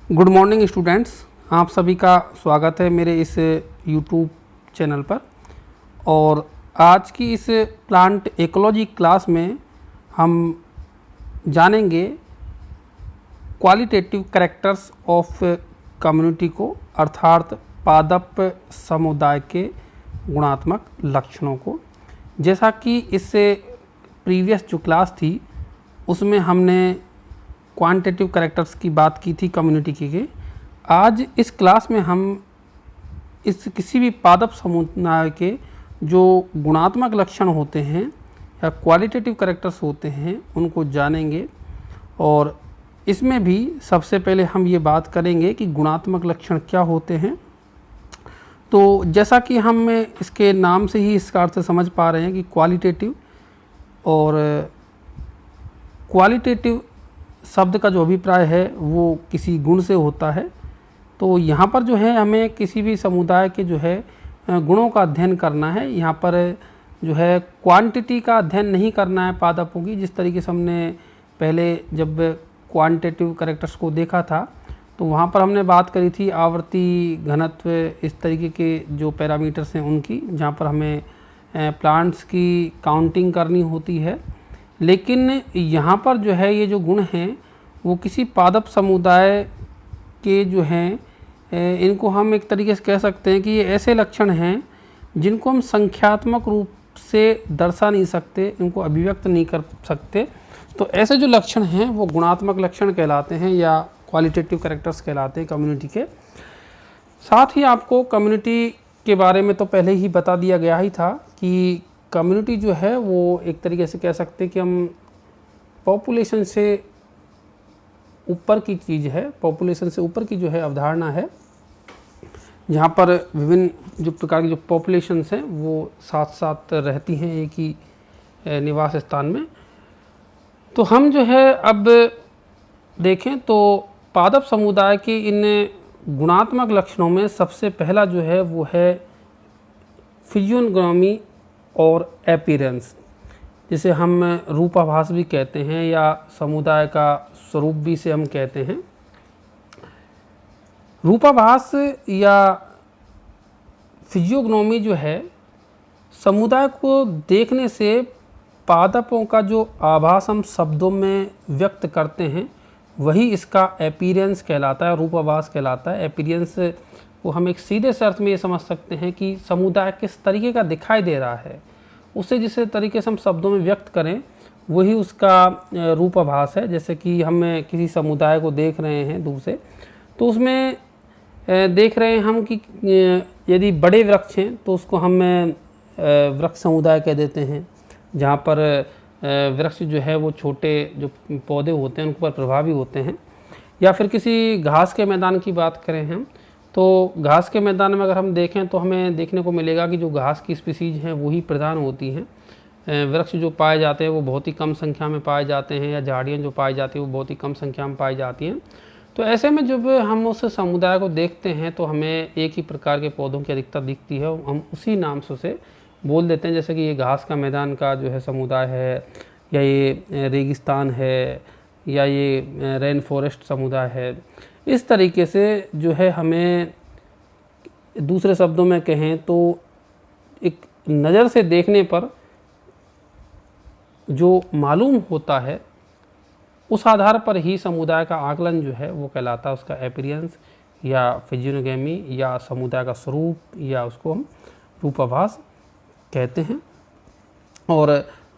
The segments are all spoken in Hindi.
गुड मॉर्निंग स्टूडेंट्स, आप सभी का स्वागत है मेरे इस यूट्यूब चैनल पर। और आज की इस प्लांट इकोलॉजी क्लास में हम जानेंगे क्वालिटेटिव कैरेक्टर्स ऑफ कम्युनिटी को, अर्थात पादप समुदाय के गुणात्मक लक्षणों को। जैसा कि इससे प्रीवियस जो क्लास थी उसमें हमने क्वांटिटेटिव कैरेक्टर्स की बात की थी कम्युनिटी के। आज इस क्लास में हम इस किसी भी पादप समुदाय के जो गुणात्मक लक्षण होते हैं या क्वालिटेटिव कैरेक्टर्स होते हैं उनको जानेंगे। और इसमें भी सबसे पहले हम ये बात करेंगे कि गुणात्मक लक्षण क्या होते हैं। तो जैसा कि हम इसके नाम से ही इसका अर्थ समझ पा रहे हैं कि क्वालिटेटिव, और क्वालिटेटिव शब्द का जो अभिप्राय है वो किसी गुण से होता है। तो यहाँ पर जो है हमें किसी भी समुदाय के जो है गुणों का अध्ययन करना है। यहाँ पर जो है क्वांटिटी का अध्ययन नहीं करना है पादपों की। जिस तरीके से हमने पहले जब क्वांटिटेटिव कैरेक्टर्स को देखा था तो वहाँ पर हमने बात करी थी आवृत्ति, घनत्व, इस तरीके के जो पैरामीटर्स हैं उनकी, जहाँ पर हमें प्लांट्स की काउंटिंग करनी होती है। लेकिन यहाँ पर जो है ये जो गुण हैं वो किसी पादप समुदाय के जो हैं इनको हम एक तरीके से कह सकते हैं कि ये ऐसे लक्षण हैं जिनको हम संख्यात्मक रूप से दर्शा नहीं सकते, इनको अभिव्यक्त नहीं कर सकते। तो ऐसे जो लक्षण हैं वो गुणात्मक लक्षण कहलाते हैं या क्वालिटेटिव कैरेक्टर्स कहलाते हैं कम्युनिटी के। साथ ही आपको कम्युनिटी के बारे में तो पहले ही बता दिया गया ही था कि कम्युनिटी जो है वो एक तरीके से कह सकते हैं कि हम पॉपुलेशन से ऊपर की चीज़ है, पॉपुलेशन से ऊपर की जो है अवधारणा है, जहाँ पर विभिन्न जो प्रकार की जो पॉपुलेशंस हैं वो साथ साथ रहती हैं एक ही निवास स्थान में। तो हम जो है अब देखें तो पादप समुदाय के इन गुणात्मक लक्षणों में सबसे पहला जो है वो है फिजियोनोमी और अपीयरेंस, जिसे हम रूपाभास भी कहते हैं या समुदाय का स्वरूप भी से हम कहते हैं। रूपाभास या फिजियोग्नोमी जो है समुदाय को देखने से पादपों का जो आभास हम शब्दों में व्यक्त करते हैं वही इसका अपीयरेंस कहलाता है, रूपाभास कहलाता है। अपीयरेंस को हम एक सीधे से अर्थ में ये समझ सकते हैं कि समुदाय किस तरीके का दिखाई दे रहा है, उसे जिस तरीके से हम शब्दों में व्यक्त करें वही उसका रूपाभास है। जैसे कि हम किसी समुदाय को देख रहे हैं दूर से, तो उसमें देख रहे हैं हम कि यदि बड़े वृक्ष हैं तो उसको हम वृक्ष समुदाय कह देते हैं, जहाँ पर वृक्ष जो है वो छोटे जो पौधे होते हैं उन पर प्रभावी होते हैं। या फिर किसी घास के मैदान की बात करें हम, तो घास के मैदान में अगर हम देखें तो हमें देखने को मिलेगा कि जो घास की स्पीसीज हैं वही प्रधान होती हैं। वृक्ष जो पाए जाते हैं वो बहुत ही कम संख्या में पाए जाते हैं, या झाड़ियाँ जो पाई जाती हैं वो बहुत ही कम संख्या में पाई जाती हैं। तो ऐसे में जब हम उस समुदाय को देखते हैं तो हमें एक ही प्रकार के पौधों की अधिकता दिखती है, हम उसी नाम से उसे बोल देते हैं। जैसे कि ये घास का मैदान का जो है समुदाय है, या ये रेगिस्तान है, या ये रेन फॉरेस्ट समुदाय है। इस तरीके से जो है हमें दूसरे शब्दों में कहें तो एक नज़र से देखने पर जो मालूम होता है उस आधार पर ही समुदाय का आकलन जो है वो कहलाता है उसका अपीयरेंस या फिजियोनोमी या समुदाय का स्वरूप, या उसको हम रूपाभास कहते हैं। और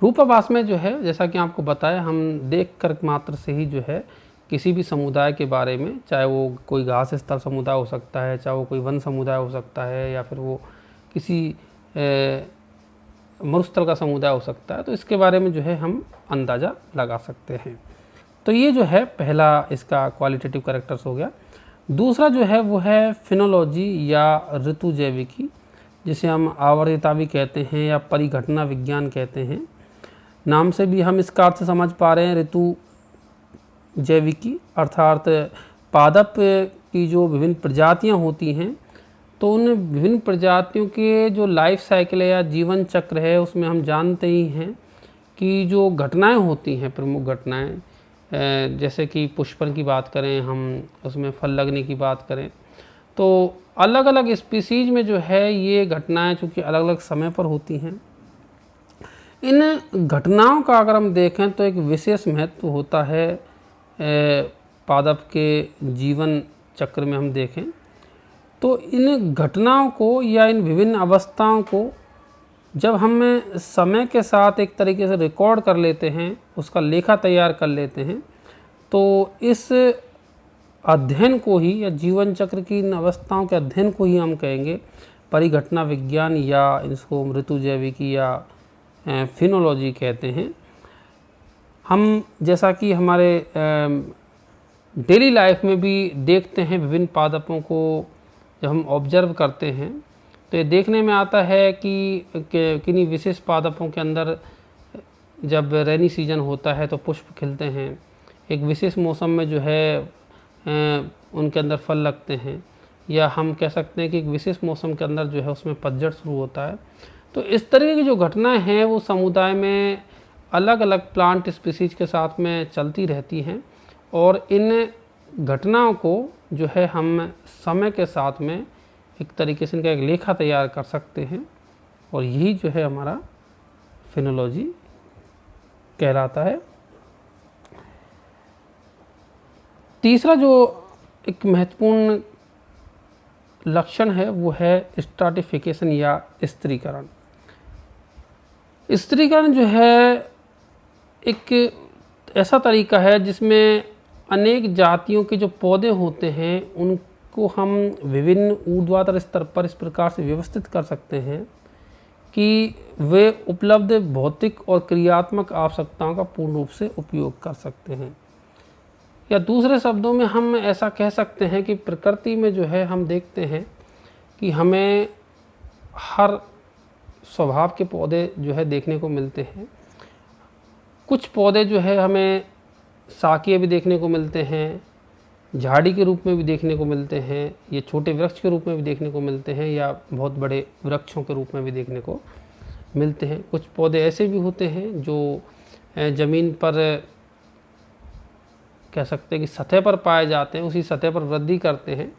रूपाभास में जो है जैसा कि आपको बताया, हम देख कर मात्र से ही जो है किसी भी समुदाय के बारे में, चाहे वो कोई घास स्थल समुदाय हो सकता है, चाहे वो कोई वन समुदाय हो सकता है, या फिर वो किसी मरुस्थल का समुदाय हो सकता है, तो इसके बारे में जो है हम अंदाज़ा लगा सकते हैं। तो ये जो है पहला इसका क्वालिटेटिव कैरेक्टर्स हो गया। दूसरा जो है वो है फिनोलॉजी या ऋतु जैविकी, जिसे हम आवर्तता भी कहते हैं या परिघटना विज्ञान कहते हैं। नाम से भी हम इसका अर्थ समझ पा रहे हैं, ऋतु जैविकी अर्थात पादप की जो विभिन्न प्रजातियां होती हैं तो उन विभिन्न प्रजातियों के जो लाइफ साइकिल है या जीवन चक्र है उसमें हम जानते ही हैं कि जो घटनाएं होती हैं, प्रमुख घटनाएं जैसे कि पुष्पन की बात करें, हम उसमें फल लगने की बात करें, तो अलग अलग स्पीसीज में जो है ये घटनाएं चूँकि अलग अलग समय पर होती हैं। इन घटनाओं का अगर हम देखें तो एक विशेष महत्व होता है पादप के जीवन चक्र में हम देखें तो इन घटनाओं को या इन विभिन्न अवस्थाओं को जब हम समय के साथ एक तरीके से रिकॉर्ड कर लेते हैं, उसका लेखा तैयार कर लेते हैं, तो इस अध्ययन को ही या जीवन चक्र की इन अवस्थाओं के अध्ययन को ही हम कहेंगे परिघटना विज्ञान, या इसको मृत्यु जैविकी या फिनोलॉजी कहते हैं। हम जैसा कि हमारे डेली लाइफ में भी देखते हैं, विभिन्न पादपों को जब हम ऑब्जर्व करते हैं तो ये देखने में आता है कि किन्हीं विशेष पादपों के अंदर जब रेनी सीजन होता है तो पुष्प खिलते हैं, एक विशेष मौसम में जो है उनके अंदर फल लगते हैं, या हम कह सकते हैं कि एक विशेष मौसम के अंदर जो है उसमें पतझड़ शुरू होता है। तो इस तरह की जो घटनाएं हैं वो समुदाय में अलग अलग प्लांट स्पीसीज के साथ में चलती रहती हैं, और इन घटनाओं को जो है हम समय के साथ में एक तरीके से इनका एक लेखा तैयार कर सकते हैं, और यही जो है हमारा फिनोलॉजी कहलाता है। तीसरा जो एक महत्वपूर्ण लक्षण है वो है स्ट्राटिफिकेशन या स्त्रीकरण। स्त्रीकरण जो है एक ऐसा तरीका है जिसमें अनेक जातियों के जो पौधे होते हैं उनको हम विभिन्न ऊर्ध्वाधर स्तर पर इस प्रकार से व्यवस्थित कर सकते हैं कि वे उपलब्ध भौतिक और क्रियात्मक आवश्यकताओं का पूर्ण रूप से उपयोग कर सकते हैं। या दूसरे शब्दों में हम ऐसा कह सकते हैं कि प्रकृति में जो है हम देखते हैं कि हमें हर स्वभाव के पौधे जो है देखने को मिलते हैं। कुछ पौधे जो है हमें शाकीय भी देखने को मिलते हैं, झाड़ी के रूप में भी देखने को मिलते हैं, ये छोटे वृक्ष के रूप में भी देखने को मिलते हैं, या बहुत बड़े वृक्षों के रूप में भी देखने को मिलते हैं। कुछ पौधे ऐसे भी होते हैं जो ज़मीन पर कह सकते हैं कि सतह पर पाए जाते हैं, उसी सतह पर वृद्धि करते हैं।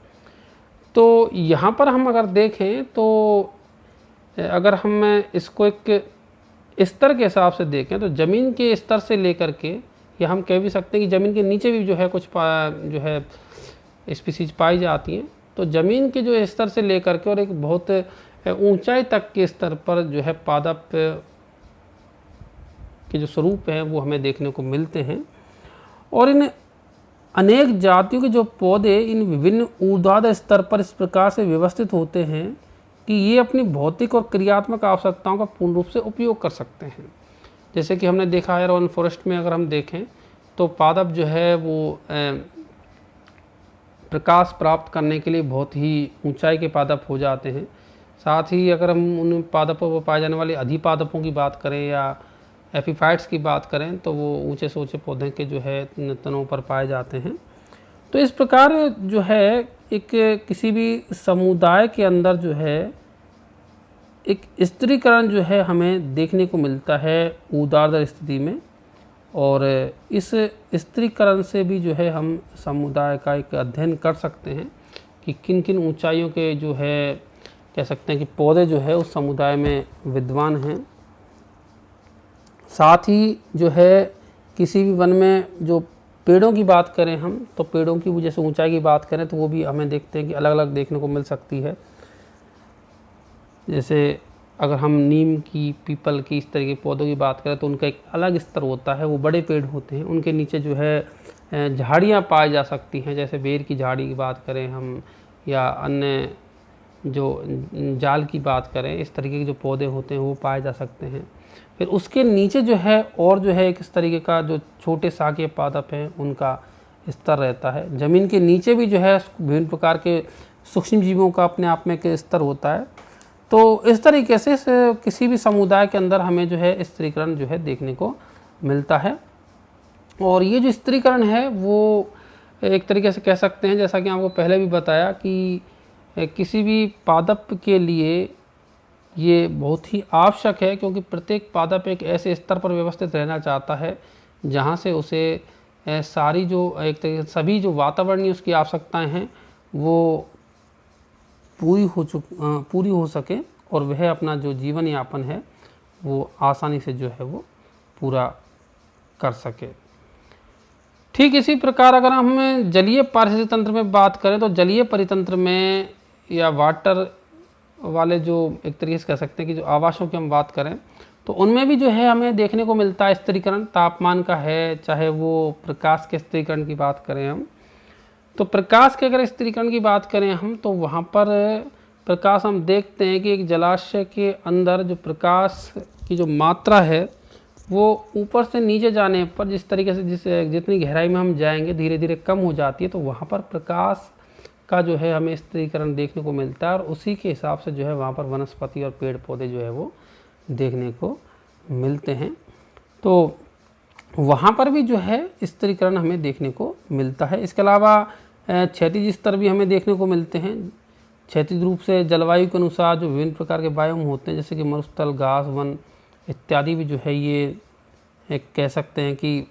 तो यहाँ पर हम अगर देखें तो अगर हम इसको एक स्तर के हिसाब से देखें तो ज़मीन के स्तर से लेकर के, या हम कह भी सकते हैं कि ज़मीन के नीचे भी जो है कुछ जो है स्पीसीज पाई जाती हैं। तो ज़मीन के जो स्तर से लेकर के और एक बहुत ऊंचाई तक के स्तर पर जो है पादप के जो स्वरूप हैं वो हमें देखने को मिलते हैं। और इन अनेक जातियों के जो पौधे इन विभिन्न ऊर्ध्वाधर स्तर पर इस प्रकार से व्यवस्थित होते हैं कि ये अपनी भौतिक और क्रियात्मक आवश्यकताओं का पूर्ण रूप से उपयोग कर सकते हैं। जैसे कि हमने देखा है रॉन फॉरेस्ट में अगर हम देखें तो पादप जो है वो प्रकाश प्राप्त करने के लिए बहुत ही ऊंचाई के पादप हो जाते हैं। साथ ही अगर हम उन पादपों पर पाए जाने वाले अधिपादपों की बात करें या एपीफाइट्स की बात करें तो वो ऊंचे से ऊंचे पौधे के जो है तनों पर पाए जाते हैं। तो इस प्रकार जो है एक किसी भी समुदाय के अंदर जो है एक स्त्रीकरण जो है हमें देखने को मिलता है ऊर्ध्वाधर स्थिति में, और इस स्त्रीकरण से भी जो है हम समुदाय का एक अध्ययन कर सकते हैं कि किन किन ऊंचाइयों के जो है कह सकते हैं कि पौधे जो है उस समुदाय में विद्वान हैं। साथ ही जो है किसी भी वन में जो पेड़ों की बात करें हम तो पेड़ों की जैसे ऊंचाई की बात करें तो वो भी हमें देखते हैं कि अलग अलग देखने को मिल सकती है। जैसे अगर हम नीम की, पीपल की, इस तरह के पौधों की बात करें तो उनका एक अलग स्तर होता है, वो बड़े पेड़ होते हैं, उनके नीचे जो है झाड़ियाँ पाई जा सकती हैं। जैसे बेर की झाड़ी की बात करें हम या अन्य जो जाल की बात करें, इस तरीके के जो पौधे होते हैं वो पाए जा सकते हैं। फिर उसके नीचे जो है और जो है इस तरीके का जो छोटे शाकीय पादप हैं उनका स्तर रहता है। ज़मीन के नीचे भी जो है विभिन्न प्रकार के सूक्ष्म जीवों का अपने आप में एक स्तर होता है। तो इस तरीके से किसी भी समुदाय के अंदर हमें जो है स्त्रीकरण जो है देखने को मिलता है। और ये जो स्त्रीकरण है वो एक तरीके से कह सकते हैं, जैसा कि आपको पहले भी बताया, कि किसी भी पादप के लिए ये बहुत ही आवश्यक है, क्योंकि प्रत्येक पादप एक ऐसे स्तर पर व्यवस्थित रहना चाहता है जहाँ से उसे सारी जो एक तरीके से सभी जो वातावरणीय उसकी आवश्यकताएं हैं वो पूरी हो सके और वह अपना जो जीवन यापन है वो आसानी से जो है वो पूरा कर सके। ठीक इसी प्रकार अगर हम जलीय पारिस्थितिक तंत्र में बात करें तो जलीय परितंत्र में या वाटर वाले जो एक तरीके से कह सकते हैं कि जो आवासों की हम बात करें तो उनमें भी जो है हमें देखने को मिलता है स्थिरीकरण तापमान का है, चाहे वो प्रकाश के स्थिरीकरण की बात करें हम। तो प्रकाश के अगर स्थिरीकरण की बात करें हम तो वहाँ पर प्रकाश हम देखते हैं कि एक जलाशय के अंदर जो प्रकाश की जो मात्रा है वो ऊपर से नीचे जाने पर जिस तरीके से जितनी गहराई में हम जाएंगे धीरे धीरे कम हो जाती है, तो वहाँ पर प्रकाश का जो है हमें स्थिरीकरण देखने को मिलता है और उसी के हिसाब से जो है वहाँ पर वनस्पति और पेड़ पौधे जो है वो देखने को मिलते हैं। तो वहाँ पर भी जो है स्थिरीकरण हमें देखने को मिलता है। इसके अलावा क्षैतिज स्तर भी हमें देखने को मिलते हैं। क्षैतिज रूप से जलवायु के अनुसार जो विभिन्न प्रकार के बायोम होते हैं जैसे कि मरुस्थल, घास, वन इत्यादि भी जो है ये एक कह सकते हैं कि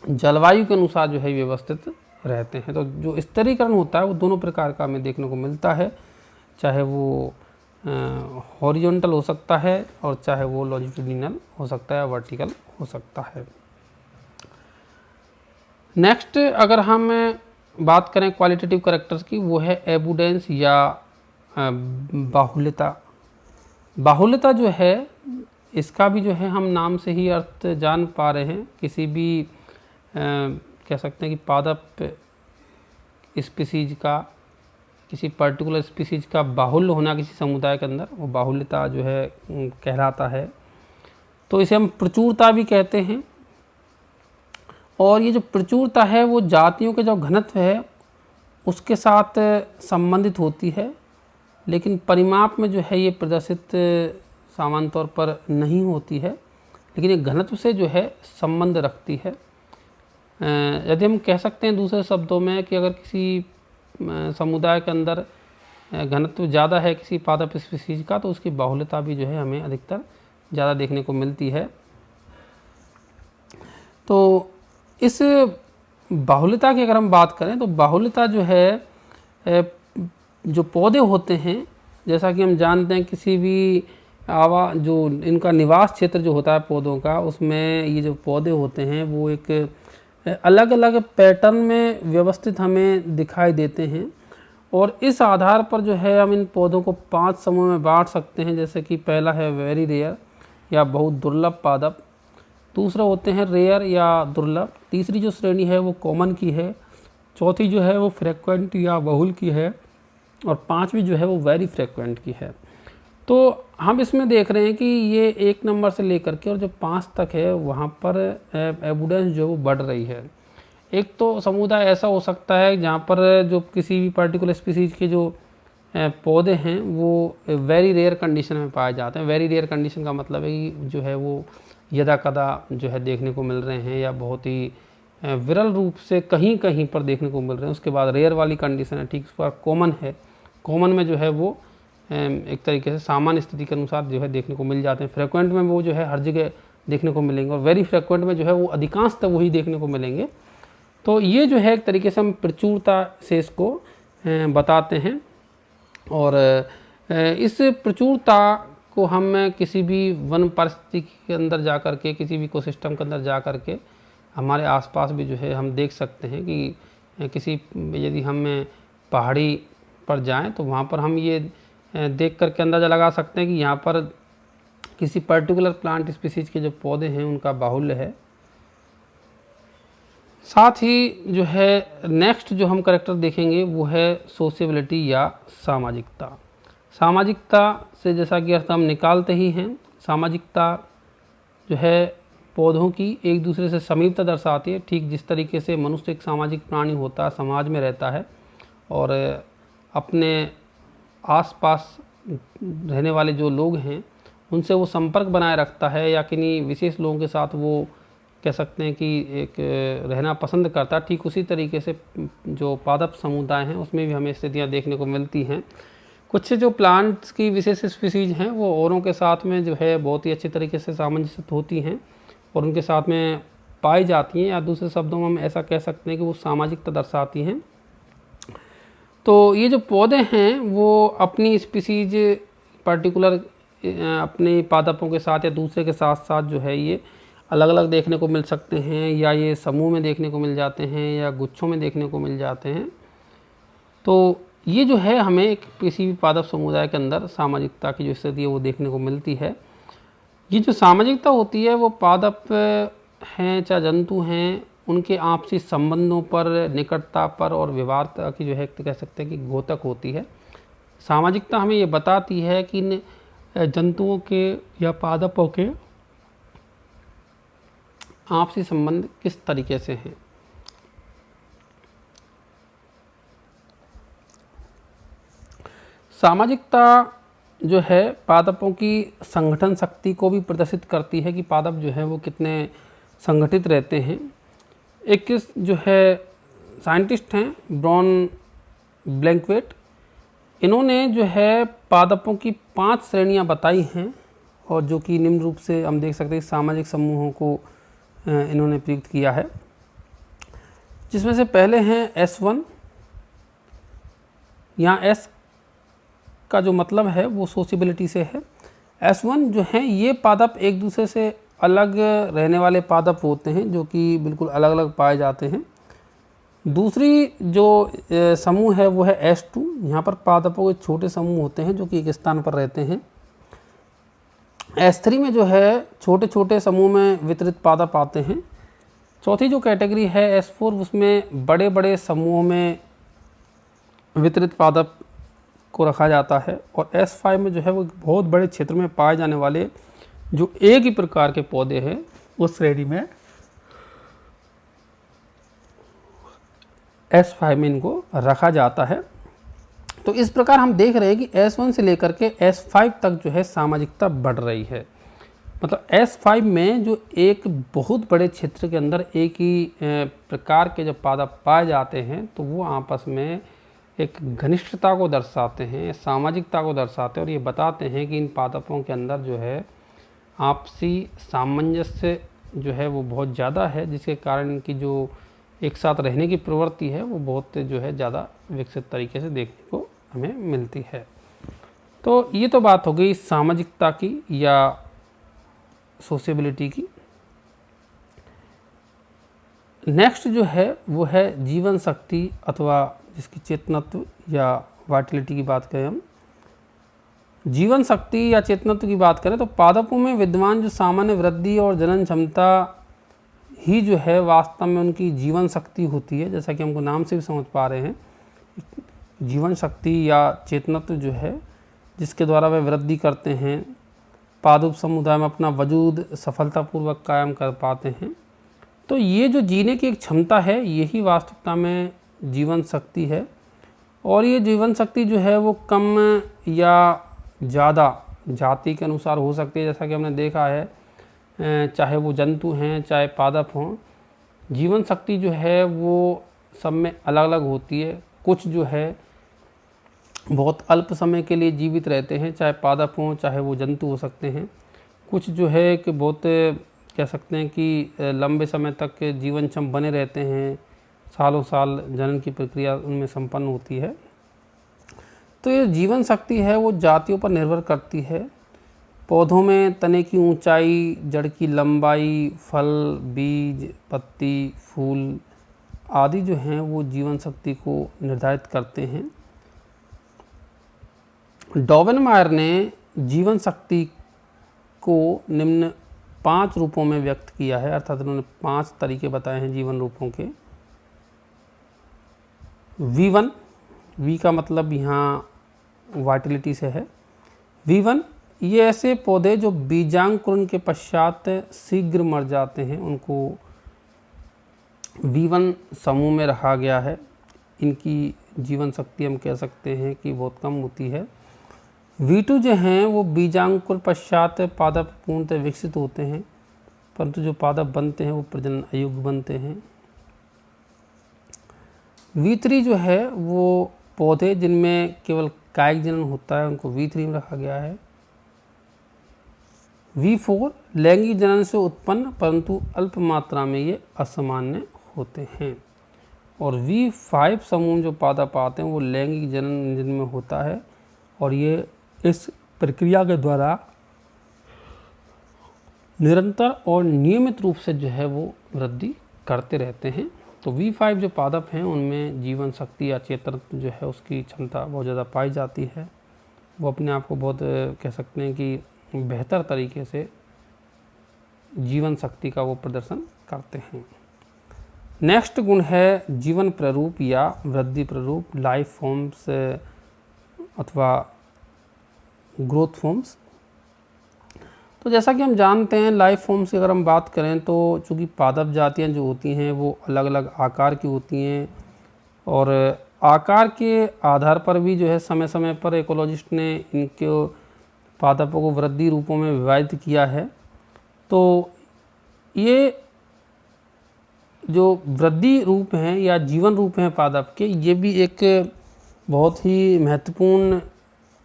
जलवायु के अनुसार जो है व्यवस्थित रहते हैं। तो जो स्तरीकरण होता है वो दोनों प्रकार का हमें देखने को मिलता है, चाहे वो हॉरिजॉन्टल हो सकता है और चाहे वो लॉन्जिट्यूडिनल हो सकता है या वर्टिकल हो सकता है। नेक्स्ट अगर हम बात करें क्वालिटेटिव कैरेक्टर्स की, वो है एबुडेंस या बाहुल्यता। बाहुल्यता जो है इसका भी जो है हम नाम से ही अर्थ जान पा रहे हैं। किसी भी कह सकते हैं कि पादप स्पीसीज का, किसी पर्टिकुलर स्पीसीज का बाहुल्य होना किसी समुदाय के अंदर वो बाहुल्यता जो है कहलाता है। तो इसे हम प्रचुरता भी कहते हैं। और ये जो प्रचुरता है वो जातियों के जो घनत्व है उसके साथ संबंधित होती है, लेकिन परिमाप में जो है ये प्रदर्शित सामान्य तौर पर नहीं होती है, लेकिन ये घनत्व से जो है संबंध रखती है। यदि हम कह सकते हैं दूसरे शब्दों में कि अगर किसी समुदाय के अंदर घनत्व ज़्यादा है किसी पादप स्पीसीज का तो उसकी बाहुल्यता भी जो है हमें अधिकतर ज़्यादा देखने को मिलती है। तो इस बाहुल्यता की अगर हम बात करें तो बाहुल्यता जो है जो पौधे होते हैं, जैसा कि हम जानते हैं किसी भी जो इनका निवास क्षेत्र जो होता है पौधों का, उसमें ये जो पौधे होते हैं वो एक अलग अलग पैटर्न में व्यवस्थित हमें दिखाई देते हैं। और इस आधार पर जो है हम इन पौधों को 5 समूह में बांट सकते हैं। जैसे कि पहला है वेरी रेयर या बहुत दुर्लभ पादप, दूसरा होते हैं रेयर या दुर्लभ, तीसरी जो श्रेणी है वो कॉमन की है, चौथी जो है वो फ्रिक्वेंट या बहुल की है और पांचवी जो है वो वेरी फ्रिक्वेंट की है। तो हम इसमें देख रहे हैं कि ये 1 नंबर से लेकर के और जो 5 तक है वहाँ पर एबुडेंस जो वो बढ़ रही है। एक तो समुदाय ऐसा हो सकता है जहाँ पर जो किसी भी पर्टिकुलर स्पीसीज के जो पौधे हैं वो वेरी रेयर कंडीशन में पाए जाते हैं। वेरी रेयर कंडीशन का मतलब है कि जो है वो यदा कदा जो है देखने को मिल रहे हैं या बहुत ही विरल रूप से कहीं कहीं पर देखने को मिल रहे हैं। उसके बाद रेयर वाली कंडीशन है, ठीक उसके बाद कॉमन है। कॉमन में जो है वो एक तरीके से सामान्य स्थिति के अनुसार जो है देखने को मिल जाते हैं। फ्रिक्वेंट में वो जो है हर जगह देखने को मिलेंगे और वेरी फ्रिक्वेंट में जो है वो अधिकांशतः वही देखने को मिलेंगे। तो ये जो है एक तरीके से हम प्रचुरता से इसको बताते हैं। और इस प्रचुरता को हम किसी भी वन परिस्थिति के अंदर जा कर के, किसी भी इकोसिस्टम के अंदर जा कर के हमारे आसपास भी जो है हम देख सकते हैं कि किसी यदि हम पहाड़ी पर जाएं तो वहाँ पर हम ये देख करके अंदाज़ा लगा सकते हैं कि यहाँ पर किसी पर्टिकुलर प्लांट स्पीसीज के जो पौधे हैं उनका बाहुल्य है। साथ ही जो है नेक्स्ट जो हम कैरेक्टर देखेंगे वो है सोशियबिलिटी या सामाजिकता। सामाजिकता से जैसा कि अर्थ हम निकालते ही हैं, सामाजिकता जो है पौधों की एक दूसरे से समीपता दर्शाती है। ठीक जिस तरीके से मनुष्य एक सामाजिक प्राणी होता है, समाज में रहता है और अपने आसपास रहने वाले जो लोग हैं उनसे वो संपर्क बनाए रखता है या किन्हीं विशेष लोगों के साथ वो कह सकते हैं कि एक रहना पसंद करता है, ठीक उसी तरीके से जो पादप समुदाय हैं उसमें भी हमें स्थितियाँ देखने को मिलती हैं। कुछ जो प्लांट्स की विशेष स्पीसीज हैं वो औरों के साथ में जो है बहुत ही अच्छी तरीके से सामंजस्य होती हैं और उनके साथ में पाई जाती हैं, या दूसरे शब्दों में हम ऐसा कह सकते हैं कि वो सामाजिकता दर्शाती हैं। तो ये जो पौधे हैं वो अपनी स्पीसीज पर्टिकुलर अपने पादपों के साथ या दूसरे के साथ साथ जो है ये अलग अलग देखने को मिल सकते हैं, या ये समूह में देखने को मिल जाते हैं, या गुच्छों में देखने को मिल जाते हैं। तो ये जो है हमें एक किसी भी पादप समुदाय के अंदर सामाजिकता की जो स्थिति है वो देखने को मिलती है। ये जो सामाजिकता होती है वो पादप हैं चाहे जंतु हैं, उनके आपसी संबंधों पर, निकटता पर और व्यवहारता की जो है कह सकते हैं कि द्योतक होती है। सामाजिकता हमें ये बताती है कि इन जंतुओं के या पादपों के आपसी संबंध किस तरीके से हैं। सामाजिकता जो है पादपों की संगठन शक्ति को भी प्रदर्शित करती है कि पादप जो है वो कितने संगठित रहते हैं। एक जो है साइंटिस्ट हैं ब्रॉन ब्लैंकवेट, इन्होंने जो है पादपों की 5 श्रेणियां बताई हैं, और जो कि निम्न रूप से हम देख सकते हैं सामाजिक समूहों को इन्होंने प्रयुक्त किया है, जिसमें से पहले हैं S1। यहाँ S का जो मतलब है वो सोशबिलिटी से है। S1 जो है ये पादप एक दूसरे से अलग रहने वाले पादप होते हैं, जो कि बिल्कुल अलग अलग पाए जाते हैं। दूसरी जो समूह है वो है S2। यहाँ पर पादपों के छोटे समूह होते हैं जो कि एक स्थान पर रहते हैं। S3 में जो है छोटे छोटे समूह में वितरित पादप आते हैं। चौथी जो कैटेगरी है S4, उसमें बड़े बड़े समूह में वितरित पादप को रखा जाता है। और S5 में जो है वो बहुत बड़े क्षेत्र में पाए जाने वाले जो एक ही प्रकार के पौधे हैं उस श्रेणी में S5 में इनको रखा जाता है। तो इस प्रकार हम देख रहे हैं कि S1 से लेकर के S5 तक जो है सामाजिकता बढ़ रही है। मतलब S5 में जो एक बहुत बड़े क्षेत्र के अंदर एक ही प्रकार के जब पादप पाए जाते हैं तो वो आपस में एक घनिष्ठता को दर्शाते हैं, सामाजिकता को दर्शाते हैं, और ये बताते हैं कि इन पादपों के अंदर जो है आपसी सामंजस्य जो है वो बहुत ज़्यादा है, जिसके कारण इनकी जो एक साथ रहने की प्रवृत्ति है वो बहुत जो है ज़्यादा विकसित तरीके से देखने को हमें मिलती है। तो ये तो बात हो गई सामाजिकता की या सोशबिलिटी की। नेक्स्ट जो है वो है जीवन शक्ति अथवा जिसकी चेतनत्व या वाइटलिटी की बात करें हम। जीवन शक्ति या चेतनत्व की बात करें तो पादपों में विद्यमान जो सामान्य वृद्धि और जनन क्षमता ही जो है वास्तव में उनकी जीवन शक्ति होती है। जैसा कि हमको नाम से भी समझ पा रहे हैं, जीवन शक्ति या चेतनत्व जो है जिसके द्वारा वे वृद्धि करते हैं, पादप समुदाय में अपना वजूद सफलतापूर्वक कायम कर पाते हैं। तो ये जो जीने की एक क्षमता है यही वास्तविकता में जीवन शक्ति है। और ये जीवन शक्ति जो है वो कम या ज़्यादा जाति के अनुसार हो सकती है। जैसा कि हमने देखा है चाहे वो जंतु हैं चाहे पादप हों, जीवन शक्ति जो है वो सब में अलग अलग होती है। कुछ जो है बहुत अल्प समय के लिए जीवित रहते हैं, चाहे पादप हों चाहे वो जंतु हो सकते हैं। कुछ जो है कि बहुत कह सकते हैं कि लंबे समय तक जीवनक्षम बने रहते हैं, सालों साल जनन की प्रक्रिया उनमें संपन्न होती है। तो ये जीवन शक्ति है वो जातियों पर निर्भर करती है। पौधों में तने की ऊंचाई, जड़ की लंबाई, फल, बीज, पत्ती, फूल आदि जो हैं वो जीवन शक्ति को निर्धारित करते हैं। डॉवेनमायर ने जीवन शक्ति को निम्न 5 रूपों में व्यक्त किया है, अर्थात उन्होंने 5 तरीके बताए हैं जीवन रूपों के। V1, V का मतलब यहाँ वाइटलिटी से है। V1 ये ऐसे पौधे जो बीजांकुरण के पश्चात शीघ्र मर जाते हैं, उनको V1 समूह में रखा गया है। इनकी जीवन शक्ति हम कह सकते हैं कि बहुत कम होती है। V2 जो हैं वो बीजांकुर पश्चात पादप पूर्णतः विकसित होते हैं, परंतु जो पादप बनते हैं वो प्रजनन अयोग्य बनते हैं। V3 जो है वो पौधे जिनमें केवल कायिक जनन होता है, उनको V3 में रखा गया है। V4 लैंगिक जनन से उत्पन्न परंतु अल्प मात्रा में ये असामान्य होते हैं। और V5 समूह जो पादप आते हैं वो लैंगिक जनन जिनमें होता है और ये इस प्रक्रिया के द्वारा निरंतर और नियमित रूप से जो है वो वृद्धि करते रहते हैं। तो V5 जो पादप हैं उनमें जीवन शक्ति या चेतन जो है उसकी क्षमता बहुत ज़्यादा पाई जाती है। वो अपने आप को बहुत कह सकते हैं कि बेहतर तरीके से जीवन शक्ति का वो प्रदर्शन करते हैं। नेक्स्ट गुण है जीवन प्ररूप या वृद्धि प्ररूप, लाइफ फॉर्म्स अथवा ग्रोथ फॉर्म्स। तो जैसा कि हम जानते हैं लाइफ फॉर्म्स की अगर हम बात करें तो चूँकि पादप जातियाँ जो होती हैं वो अलग अलग आकार की होती हैं और आकार के आधार पर भी जो है समय समय पर इकोलॉजिस्ट ने इनके पादपों को वृद्धि रूपों में विभाजित किया है। तो ये जो वृद्धि रूप हैं या जीवन रूप हैं पादप के, ये भी एक बहुत ही महत्वपूर्ण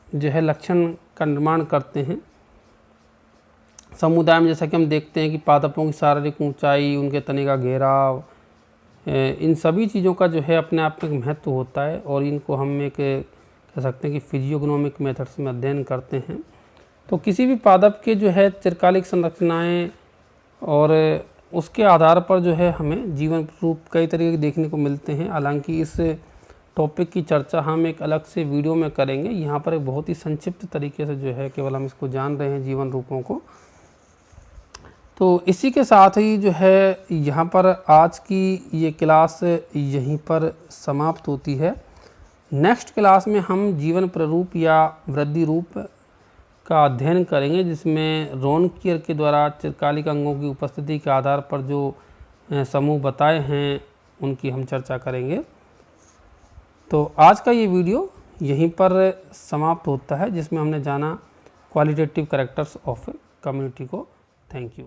जो है लक्षण का निर्माण करते हैं समुदाय में। जैसा कि हम देखते हैं कि पादपों की शारीरिक ऊंचाई, उनके तने का घेराव, इन सभी चीज़ों का जो है अपने आप में महत्व होता है और इनको हम एक कह सकते हैं कि फिजियोग्नोमिक मेथड्स में अध्ययन करते हैं। तो किसी भी पादप के जो है चिरकालिक संरचनाएं और उसके आधार पर जो है हमें जीवन रूप कई तरीके के देखने को मिलते हैं। हालांकि इस टॉपिक की चर्चा हम एक अलग से वीडियो में करेंगे। यहाँ पर एक बहुत ही संक्षिप्त तरीके से जो है केवल हम इसको जान रहे हैं जीवन रूपों को। तो इसी के साथ ही जो है यहाँ पर आज की ये क्लास यहीं पर समाप्त होती है। नेक्स्ट क्लास में हम जीवन प्ररूप या वृद्धि रूप का अध्ययन करेंगे, जिसमें रोनकियर के द्वारा चिरकालिक अंगों की उपस्थिति के आधार पर जो समूह बताए हैं उनकी हम चर्चा करेंगे। तो आज का ये वीडियो यहीं पर समाप्त होता है, जिसमें हमने जाना क्वालिटेटिव कैरेक्टर्स ऑफ कम्युनिटी को। Thank you.